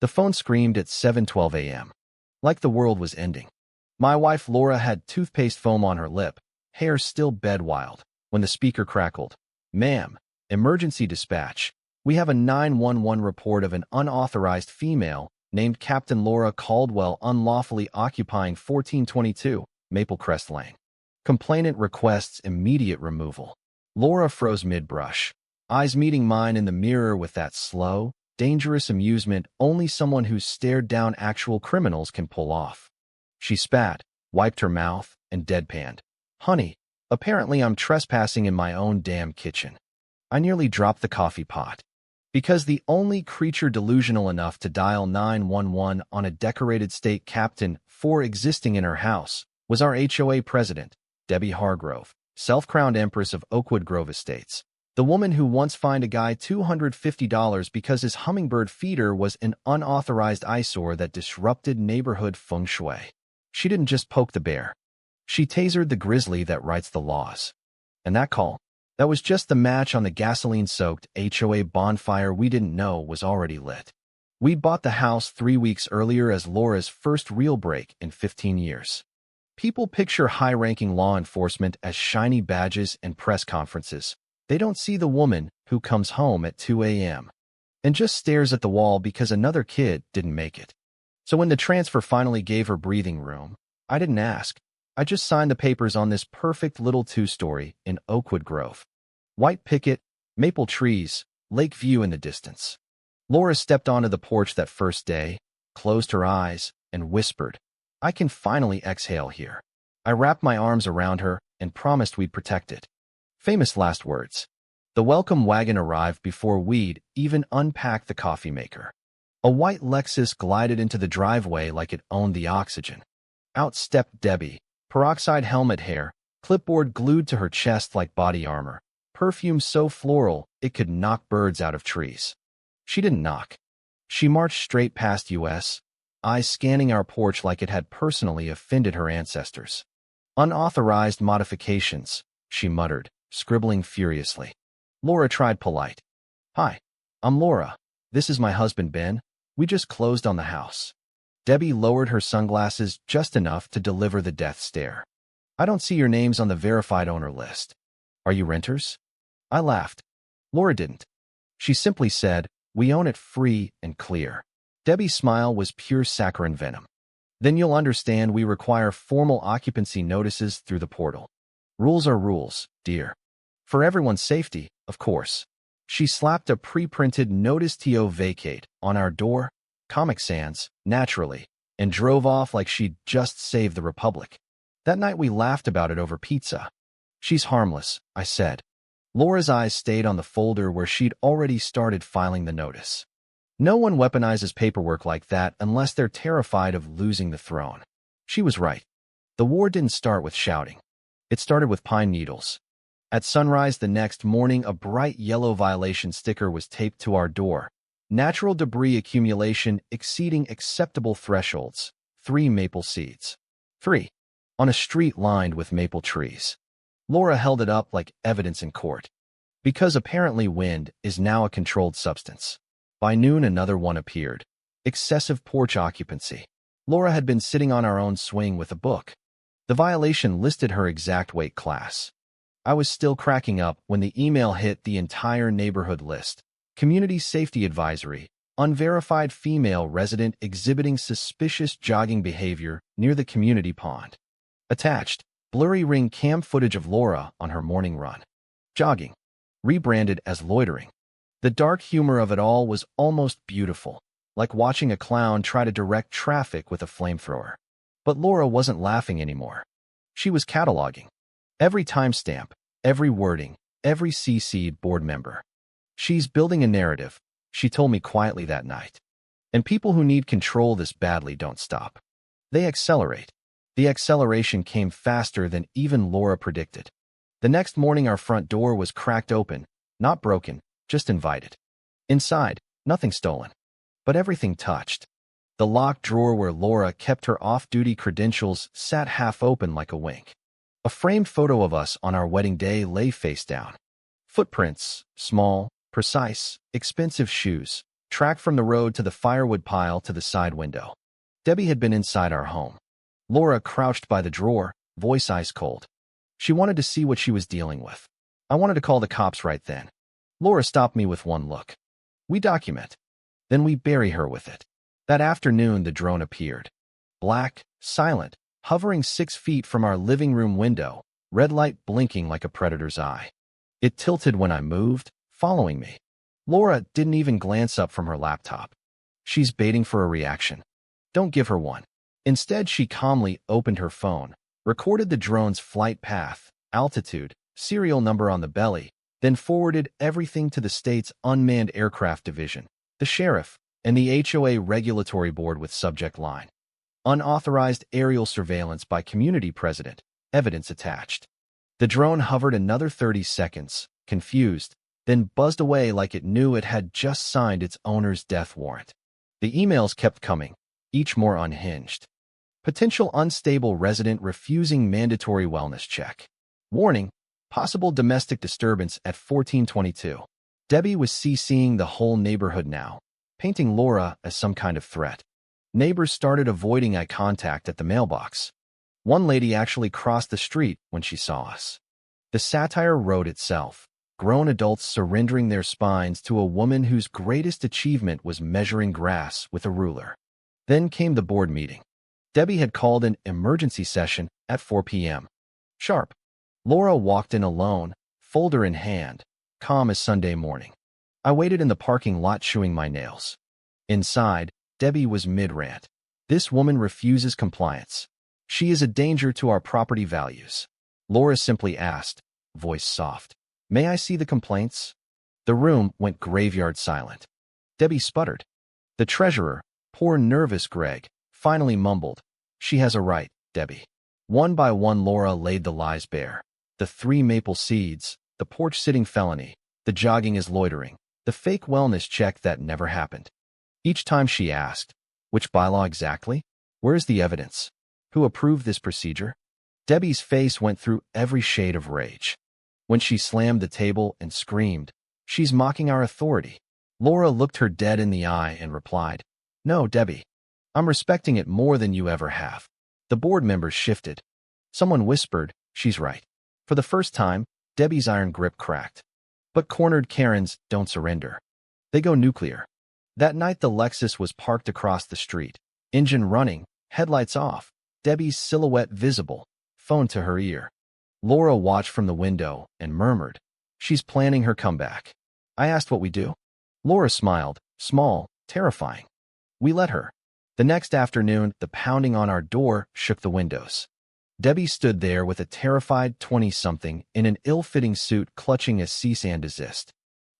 The phone screamed at 7:12 a.m. like the world was ending. My wife Laura had toothpaste foam on her lip, hair still bed-wild, when the speaker crackled. "Ma'am, emergency dispatch. We have a 911 report of an unauthorized female named Captain Laura Caldwell unlawfully occupying 1422 Maple Crest Lane. Complainant requests immediate removal." Laura froze mid-brush, eyes meeting mine in the mirror with that slow, dangerous amusement only someone who's stared down actual criminals can pull off. She spat, wiped her mouth, and deadpanned. "Honey, apparently I'm trespassing in my own damn kitchen." I nearly dropped the coffee pot. Because the only creature delusional enough to dial 911 on a decorated state captain for existing in her house was our HOA president, Debbie Hargrove, self-crowned empress of Oakwood Grove Estates. The woman who once fined a guy $250 because his hummingbird feeder was an unauthorized eyesore that disrupted neighborhood feng shui. She didn't just poke the bear. She tasered the grizzly that writes the laws. And that call, that was just the match on the gasoline-soaked HOA bonfire we didn't know was already lit. We'd bought the house 3 weeks earlier as Laura's first real break in 15 years. People picture high-ranking law enforcement as shiny badges and press conferences. They don't see the woman who comes home at 2 a.m. and just stares at the wall because another kid didn't make it. So when the transfer finally gave her breathing room, I didn't ask. I just signed the papers on this perfect little two-story in Oakwood Grove. White picket, maple trees, lake view in the distance. Laura stepped onto the porch that first day, closed her eyes, and whispered, "I can finally exhale here." I wrapped my arms around her and promised we'd protect it. Famous last words. The welcome wagon arrived before we'd even unpacked the coffee maker. A white Lexus glided into the driveway like it owned the oxygen. Out stepped Debbie, peroxide helmet hair, clipboard glued to her chest like body armor, perfume so floral it could knock birds out of trees. She didn't knock. She marched straight past us, eyes scanning our porch like it had personally offended her ancestors. "Unauthorized modifications," she muttered, scribbling furiously. Laura tried polite. "Hi, I'm Laura. This is my husband, Ben. We just closed on the house." Debbie lowered her sunglasses just enough to deliver the death stare. "I don't see your names on the verified owner list. Are you renters?" I laughed. Laura didn't. She simply said, "We own it free and clear." Debbie's smile was pure saccharine venom. "Then you'll understand we require formal occupancy notices through the portal. Rules are rules, dear. For everyone's safety, of course." She slapped a pre-printed Notice to Vacate on our door, Comic Sans, naturally, and drove off like she'd just saved the Republic. That night we laughed about it over pizza. "She's harmless," I said. Laura's eyes stayed on the folder where she'd already started filing the notice. No one weaponizes paperwork like that unless they're terrified of losing the throne. She was right. The war didn't start with shouting. It started with pine needles. At sunrise the next morning, a bright yellow violation sticker was taped to our door. Natural debris accumulation exceeding acceptable thresholds. 3 maple seeds. 3. On a street lined with maple trees. Laura held it up like evidence in court. Because apparently wind is now a controlled substance. By noon another one appeared. Excessive porch occupancy. Laura had been sitting on our own swing with a book. The violation listed her exact weight class. I was still cracking up when the email hit the entire neighborhood list. Community Safety Advisory. Unverified female resident exhibiting suspicious jogging behavior near the community pond. Attached, blurry ring cam footage of Laura on her morning run. Jogging. Rebranded as loitering. The dark humor of it all was almost beautiful, like watching a clown try to direct traffic with a flamethrower. But Laura wasn't laughing anymore. She was cataloging. Every timestamp, every wording, every CC'd board member. "She's building a narrative," she told me quietly that night. "And people who need control this badly don't stop. They accelerate." The acceleration came faster than even Laura predicted. The next morning our front door was cracked open, not broken, just invited. Inside, nothing stolen, but everything touched. The locked drawer where Laura kept her off-duty credentials sat half open like a wink. A framed photo of us on our wedding day lay face down. Footprints, small, precise, expensive shoes, track from the road to the firewood pile to the side window. Debbie had been inside our home. Laura crouched by the drawer, voice ice cold. She wanted to see what she was dealing with. I wanted to call the cops right then. Laura stopped me with one look. We document. Then we bury her with it. That afternoon, the drone appeared. Black, silent, hovering 6 feet from our living room window, red light blinking like a predator's eye. It tilted when I moved, following me. Laura didn't even glance up from her laptop. She's baiting for a reaction. Don't give her one. Instead, she calmly opened her phone, recorded the drone's flight path, altitude, serial number on the belly, then forwarded everything to the state's Unmanned Aircraft Division, the sheriff, and the HOA regulatory board with subject line. Unauthorized aerial surveillance by community president, evidence attached. The drone hovered another 30 seconds, confused, then buzzed away like it knew it had just signed its owner's death warrant. The emails kept coming, each more unhinged. Potential unstable resident refusing mandatory wellness check. Warning, possible domestic disturbance at 1422. Debbie was CCing the whole neighborhood now, painting Laura as some kind of threat. Neighbors started avoiding eye contact at the mailbox. One lady actually crossed the street when she saw us. The satire wrote itself. Grown adults surrendering their spines to a woman whose greatest achievement was measuring grass with a ruler. Then came the board meeting. Debbie had called an emergency session at 4 p.m. Sharp. Laura walked in alone, folder in hand, calm as Sunday morning. I waited in the parking lot chewing my nails. Inside, Debbie was mid-rant. This woman refuses compliance. She is a danger to our property values. Laura simply asked, voice soft. May I see the complaints? The room went graveyard silent. Debbie sputtered. The treasurer, poor nervous Greg, finally mumbled. She has a right, Debbie. One by one Laura laid the lies bare. The 3 maple seeds, the porch-sitting felony, the jogging as loitering, the fake wellness check that never happened. Each time she asked, which bylaw exactly? Where's the evidence? Who approved this procedure? Debbie's face went through every shade of rage. When she slammed the table and screamed, she's mocking our authority. Laura looked her dead in the eye and replied, no, Debbie. I'm respecting it more than you ever have. The board members shifted. Someone whispered, she's right. For the first time, Debbie's iron grip cracked. But cornered Karens don't surrender. They go nuclear. That night the Lexus was parked across the street, engine running, headlights off, Debbie's silhouette visible, phone to her ear. Laura watched from the window and murmured, she's planning her comeback. I asked what we do. Laura smiled, small, terrifying. We let her. The next afternoon, the pounding on our door shook the windows. Debbie stood there with a terrified 20-something in an ill-fitting suit clutching a cease and desist.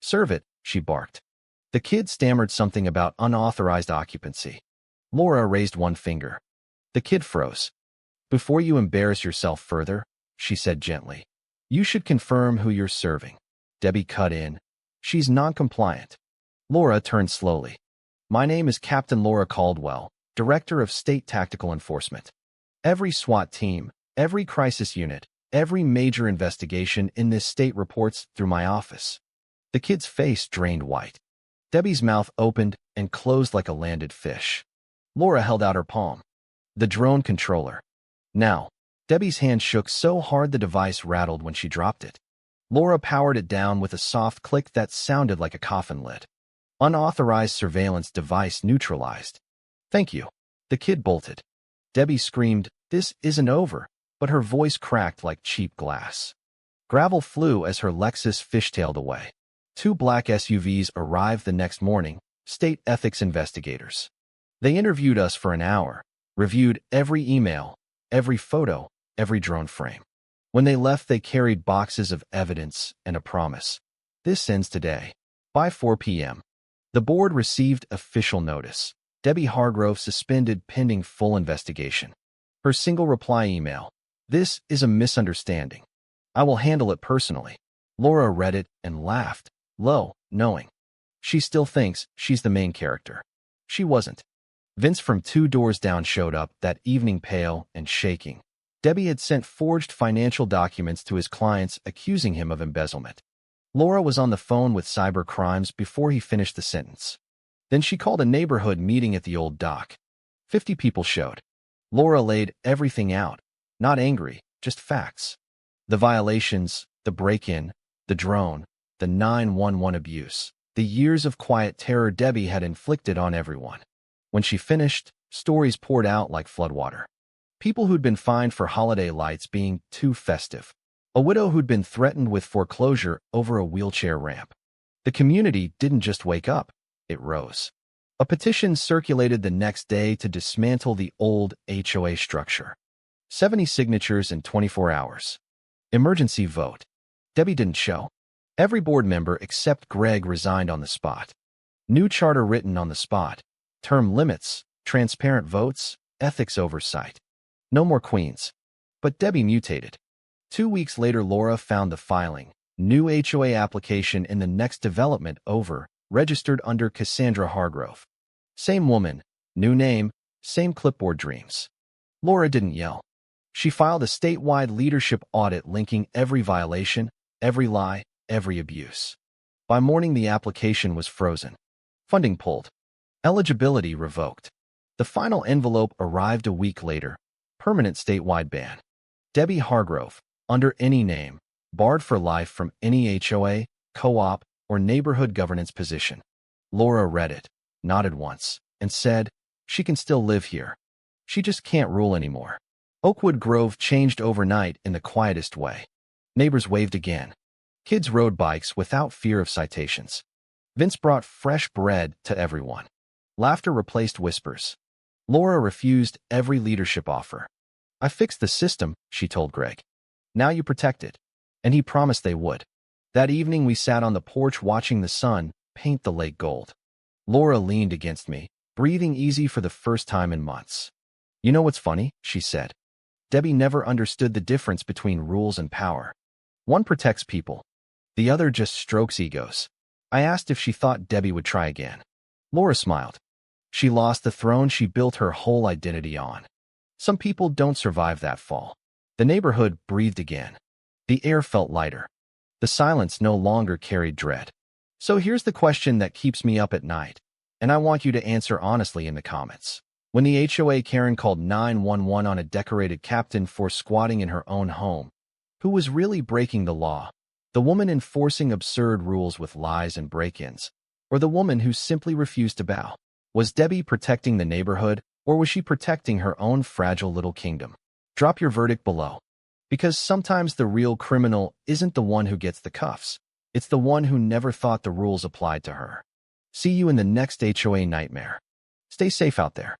Serve it, she barked. The kid stammered something about unauthorized occupancy. Laura raised one finger. The kid froze. Before you embarrass yourself further, she said gently, you should confirm who you're serving. Debbie cut in. She's non-compliant. Laura turned slowly. My name is Captain Laura Caldwell, Director of State Tactical Enforcement. Every SWAT team, every crisis unit, every major investigation in this state reports through my office. The kid's face drained white. Debbie's mouth opened and closed like a landed fish. Laura held out her palm. The drone controller. Now. Debbie's hand shook so hard the device rattled when she dropped it. Laura powered it down with a soft click that sounded like a coffin lid. Unauthorized surveillance device neutralized. Thank you. The kid bolted. Debbie screamed, this isn't over, but her voice cracked like cheap glass. Gravel flew as her Lexus fishtailed away. 2 black SUVs arrived the next morning, state ethics investigators. They interviewed us for an hour, reviewed every email, every photo, every drone frame. When they left, they carried boxes of evidence and a promise. This ends today. By 4 p.m. The board received official notice. Debbie Hargrove suspended pending full investigation. Her single reply email. This is a misunderstanding. I will handle it personally. Laura read it and laughed, low, knowing. She still thinks she's the main character. She wasn't. Vince from 2 doors down showed up that evening pale and shaking. Debbie had sent forged financial documents to his clients accusing him of embezzlement. Laura was on the phone with cyber crimes before he finished the sentence. Then she called a neighborhood meeting at the old dock. 50 people showed. Laura laid everything out, not angry, just facts. The violations, the break-in, the drone, the 911 abuse, the years of quiet terror Debbie had inflicted on everyone. When she finished, stories poured out like floodwater. People who'd been fined for holiday lights being too festive. A widow who'd been threatened with foreclosure over a wheelchair ramp. The community didn't just wake up, it rose. A petition circulated the next day to dismantle the old HOA structure. 70 signatures in 24 hours. Emergency vote. Debbie didn't show. Every board member except Greg resigned on the spot. New charter written on the spot. Term limits, transparent votes, ethics oversight. No more queens. But Debbie mutated. 2 weeks later, Laura found the filing. New HOA application in the next development over, registered under Cassandra Hargrove. Same woman, new name, same clipboard dreams. Laura didn't yell. She filed a statewide leadership audit linking every violation, every lie, every abuse. By morning, the application was frozen. Funding pulled. Eligibility revoked. The final envelope arrived a week later. Permanent statewide ban. Debbie Hargrove, under any name, barred for life from any HOA, co-op, or neighborhood governance position. Laura read it, nodded once, and said, "She can still live here. She just can't rule anymore." Oakwood Grove changed overnight in the quietest way. Neighbors waved again. Kids rode bikes without fear of citations. Vince brought fresh bread to everyone. Laughter replaced whispers. Laura refused every leadership offer. "I fixed the system," she told Greg. "Now you protect it." And he promised they would. That evening we sat on the porch watching the sun paint the lake gold. Laura leaned against me, breathing easy for the first time in months. "You know what's funny?" she said. "Debbie never understood the difference between rules and power. One protects people. The other just strokes egos." I asked if she thought Debbie would try again. Laura smiled. She lost the throne she built her whole identity on. Some people don't survive that fall. The neighborhood breathed again. The air felt lighter. The silence no longer carried dread. So here's the question that keeps me up at night, and I want you to answer honestly in the comments. When the HOA Karen called 911 on a decorated captain for squatting in her own home, who was really breaking the law? The woman enforcing absurd rules with lies and break-ins, or the woman who simply refused to bow? Was Debbie protecting the neighborhood, or was she protecting her own fragile little kingdom? Drop your verdict below. Because sometimes the real criminal isn't the one who gets the cuffs. It's the one who never thought the rules applied to her. See you in the next HOA nightmare. Stay safe out there.